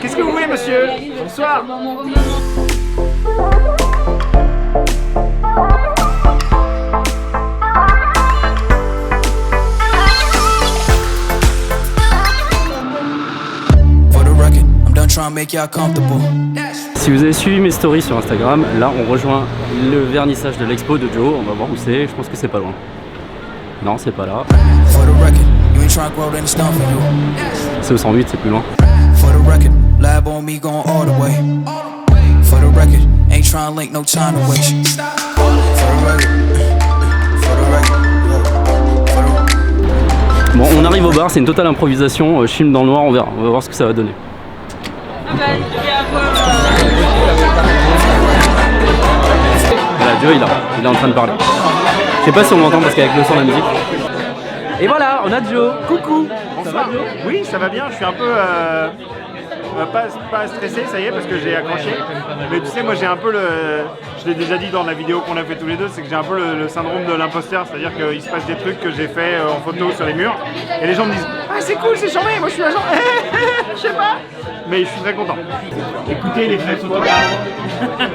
Qu'est-ce que vous voulez, monsieur? Bonsoir. Si vous avez suivi mes stories sur Instagram, là on rejoint le vernissage de l'expo de Joe. On va voir où c'est, je pense que c'est pas loin. Non, c'est pas là. C'est au 108, c'est plus loin. Bon, on arrive au bar, c'est une totale improvisation, film dans le noir, on verra, on va voir ce que ça va donner. Voilà, Joe il est en train de parler. Je sais pas si on m'entend parce qu'avec le son de la musique. Et voilà, on a Joe. Coucou. Bonsoir. Oui, ça va bien, je suis un peu pas stressé, ça y est, parce que j'ai accroché. Mais tu sais, moi j'ai un peu je l'ai déjà dit dans la vidéo qu'on a fait tous les deux, c'est que j'ai un peu le syndrome de l'imposteur, c'est-à-dire qu'il se passe des trucs que j'ai fait en photo sur les murs, et les gens me disent « Ah c'est cool, c'est charmé, moi je suis agent, je sais pas !» Mais je suis très content. Écoutez les vrais photographes,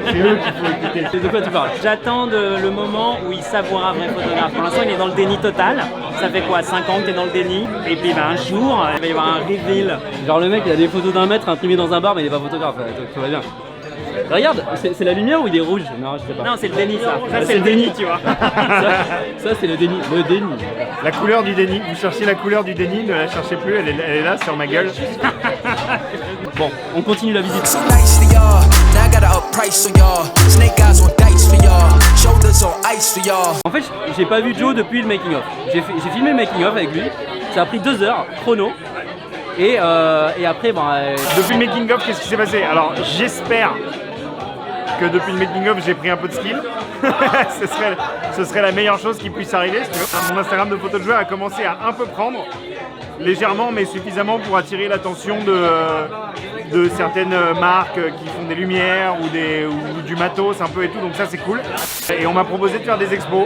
c'est eux qu'il faut écouter. De quoi tu parles? J'attends le moment où il savourera un vrai photographe. Pour l'instant, il est dans le déni total. Ça fait quoi, 5 ans que tu es dans le déni? Et puis un jour, il va y avoir un reveal. Genre le mec il a des photos d'1 mètre imprimées dans un bar mais il est pas photographe, tout va bien. Regarde, c'est la lumière ou il est rouge? Non, je sais pas. Non, c'est le déni ça. Ça c'est le déni, tu vois. Ça c'est le déni. Le déni. La couleur du déni. Vous cherchez la couleur du déni, ne la cherchez plus, elle est là sur ma gueule. Bon, on continue la visite. En fait, j'ai pas vu Joe depuis le making of. J'ai filmé le making of avec lui. Ça a pris 2 heures, chrono. Et après, bon. Depuis le making of, qu'est-ce qui s'est passé? Alors, j'espère que depuis le making of, j'ai pris un peu de skill. ce serait la meilleure chose qui puisse arriver. Mon Instagram de photos de joueurs a commencé à un peu prendre, légèrement, mais suffisamment pour attirer l'attention de certaines marques qui font des lumières ou du matos un peu et tout, donc ça c'est cool. Et on m'a proposé de faire des expos.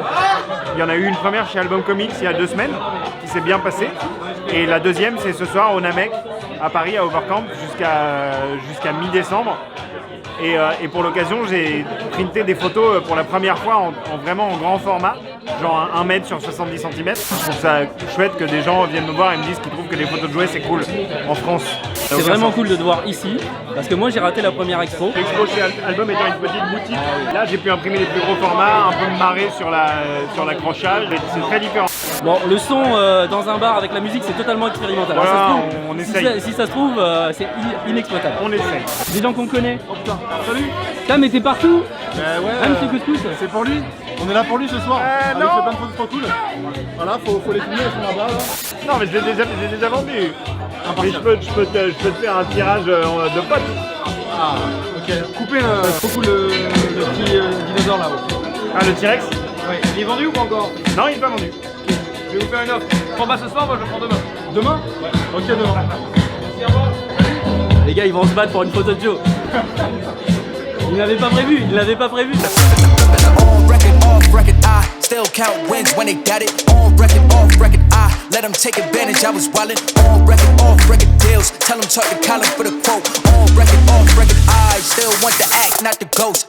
Il y en a eu une première chez Album Comics il y a 2 semaines qui s'est bien passée. Et la deuxième c'est ce soir au Namek à Paris à Overcamp jusqu'à mi-décembre. Et pour l'occasion, j'ai printé des photos pour la première fois vraiment en grand format, genre 1 mètre sur 70 cm. Je trouve ça chouette que des gens viennent me voir et me disent qu'ils trouvent que les photos de jouets c'est cool en France. C'est vraiment cool de te voir ici, parce que moi j'ai raté la première expo. L'expo chez Album étant une petite boutique, là j'ai pu imprimer les plus gros formats, un peu me marrer sur l'accrochage, c'est très différent. Bon, le son dans un bar avec la musique c'est totalement expérimental. Voilà, Alors, ça se trouve, on essaye. Si ça se trouve, c'est inexploitable. On essaye. Des gens qu'on connaît. Oh putain, salut. Putain mais t'es partout. Ouais, Même c'est couscous. c'est pour lui. On est là pour lui ce soir. non. Il fait plein de photos trop cool. Voilà, faut les filmer, elles sont là-bas. Là. Non mais je l'ai déjà vendu. Mais je peux te faire un tirage de potes. Ah, ok. Coupez trop cool le petit dinosaure là-haut. Ah, le T-Rex? Ouais, il est vendu ou pas encore? Non, il n'est pas vendu. Je vais vous faire une offre. Je prends pas ce soir, moi je le prends demain. Demain? Ouais. Ok, demain. Merci, au revoir. Les gars ils vont se battre pour une photo de Joe. Il l'avait pas prévu, Still count wins when they got it. On record, off record, I let them take advantage. I was wildin'. On record, off record deals. Tell them talk to Colin for the quote. On record, off record, I still want the act, not the ghost.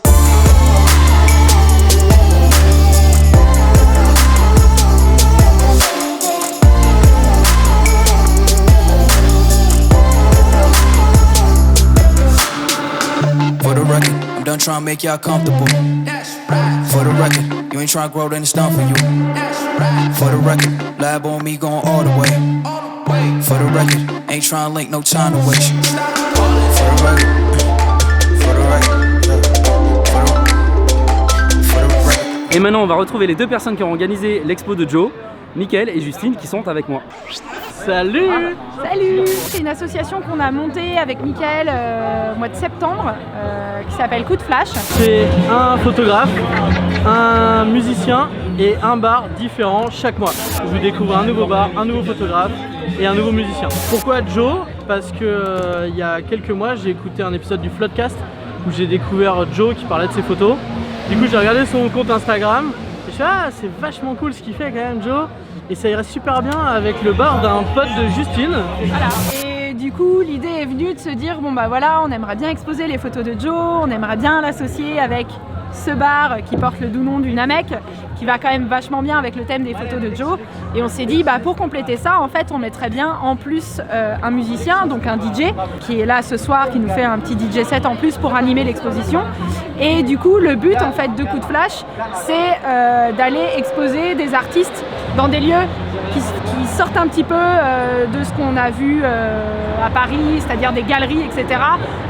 For the record, I'm done trying to make y'all comfortable. For the record, you ain't trying to grow, then it's done for you. For the record, lab on me going all the way. For the record, ain't trying to link, no time to waste. For the record, for the record, for the record. Et maintenant on va retrouver les 2 personnes qui ont organisé l'expo de Joe, Mickaël et Justine qui sont avec moi. Salut! Salut! C'est une association qu'on a montée avec Mickaël au mois de septembre qui s'appelle Coup de Flash. C'est un photographe, un musicien et un bar différent chaque mois. Vous découvrez un nouveau bar, un nouveau photographe et un nouveau musicien. Pourquoi Joe? Parce que il y a quelques mois j'ai écouté un épisode du Floodcast où j'ai découvert Joe qui parlait de ses photos. Du coup j'ai regardé son compte Instagram et je me suis dit ah c'est vachement cool ce qu'il fait quand même Joe. Et ça irait super bien avec le bar d'un pote de Justine. Voilà. Et du coup, l'idée est venue de se dire, bon bah voilà, on aimerait bien exposer les photos de Joe, on aimerait bien l'associer avec ce bar qui porte le doux nom du Namek, qui va quand même vachement bien avec le thème des photos de Joe. Et on s'est dit, bah, pour compléter ça, en fait, on mettrait bien en plus un musicien, donc un DJ, qui est là ce soir, qui nous fait un petit DJ set en plus pour animer l'exposition. Et du coup, le but en fait de Coup de Flash, c'est d'aller exposer des artistes dans des lieux qui sortent un petit peu de ce qu'on a vu à Paris, c'est-à-dire des galeries, etc.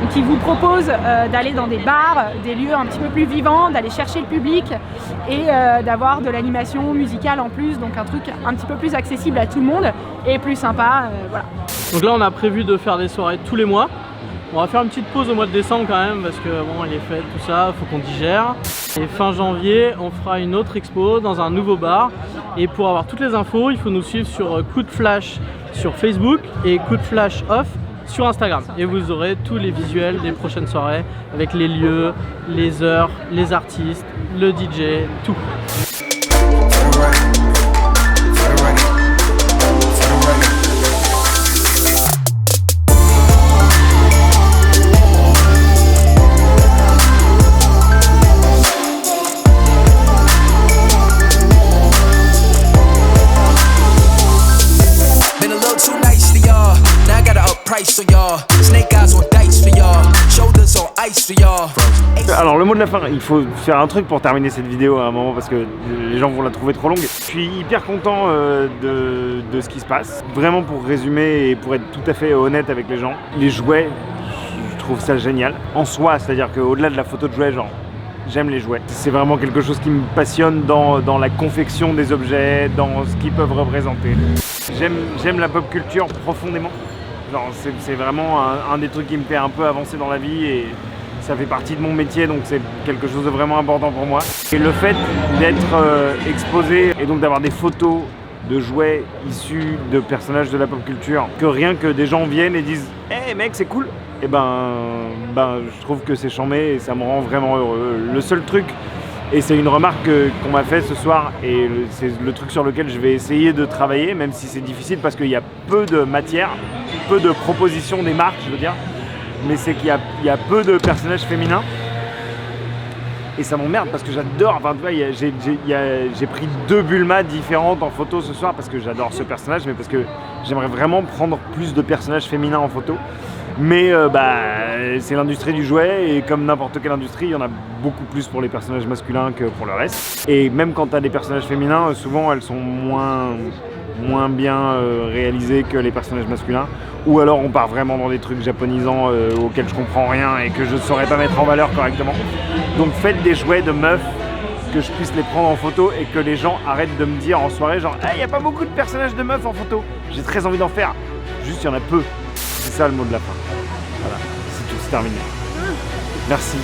Donc qui vous proposent d'aller dans des bars, des lieux un petit peu plus vivants, d'aller chercher le public et d'avoir de l'animation musicale en plus, donc un truc un petit peu plus accessible à tout le monde et plus sympa, voilà. Donc là on a prévu de faire des soirées tous les mois. On va faire une petite pause au mois de décembre quand même parce que bon, les fêtes, tout ça, faut qu'on digère. Et fin janvier, on fera une autre expo dans un nouveau bar. Et pour avoir toutes les infos, il faut nous suivre sur Coup de Flash sur Facebook et Coup de Flash Off sur Instagram. Et vous aurez tous les visuels des prochaines soirées avec les lieux, les heures, les artistes, le DJ, tout. Alors le mot de la fin, il faut faire un truc pour terminer cette vidéo à un moment parce que les gens vont la trouver trop longue. Je suis hyper content de ce qui se passe. Vraiment pour résumer et pour être tout à fait honnête avec les gens, les jouets, je trouve ça génial. En soi, c'est-à-dire qu'au-delà de la photo de jouets, genre, j'aime les jouets. C'est vraiment quelque chose qui me passionne dans la confection des objets, dans ce qu'ils peuvent représenter. J'aime la pop culture profondément. C'est vraiment un des trucs qui me fait un peu avancer dans la vie et ça fait partie de mon métier, donc c'est quelque chose de vraiment important pour moi. Et le fait d'être exposé et donc d'avoir des photos de jouets issus de personnages de la pop culture, que rien que des gens viennent et disent « Hey mec, c'est cool !» et je trouve que c'est charmé et ça me rend vraiment heureux. Le seul truc, et c'est une remarque qu'on m'a fait ce soir et c'est le truc sur lequel je vais essayer de travailler, même si c'est difficile parce qu'il y a peu de matière, peu de propositions des marques, je veux dire, mais c'est qu'il y a peu de personnages féminins et ça m'emmerde parce que j'adore, enfin tu vois, j'ai pris 2 Bulma différentes en photo ce soir parce que j'adore ce personnage, mais parce que j'aimerais vraiment prendre plus de personnages féminins en photo. Mais c'est l'industrie du jouet et comme n'importe quelle industrie, il y en a beaucoup plus pour les personnages masculins que pour le reste. Et même quand tu as des personnages féminins, souvent elles sont moins bien réalisées que les personnages masculins. Ou alors on part vraiment dans des trucs japonisants auxquels je comprends rien et que je ne saurais pas mettre en valeur correctement. Donc faites des jouets de meufs, que je puisse les prendre en photo et que les gens arrêtent de me dire en soirée genre « Hey, y a pas beaucoup de personnages de meufs en photo !» J'ai très envie d'en faire, juste il y en a peu. C'est ça le mot de la fin. Voilà, c'est tout, c'est terminé. Merci.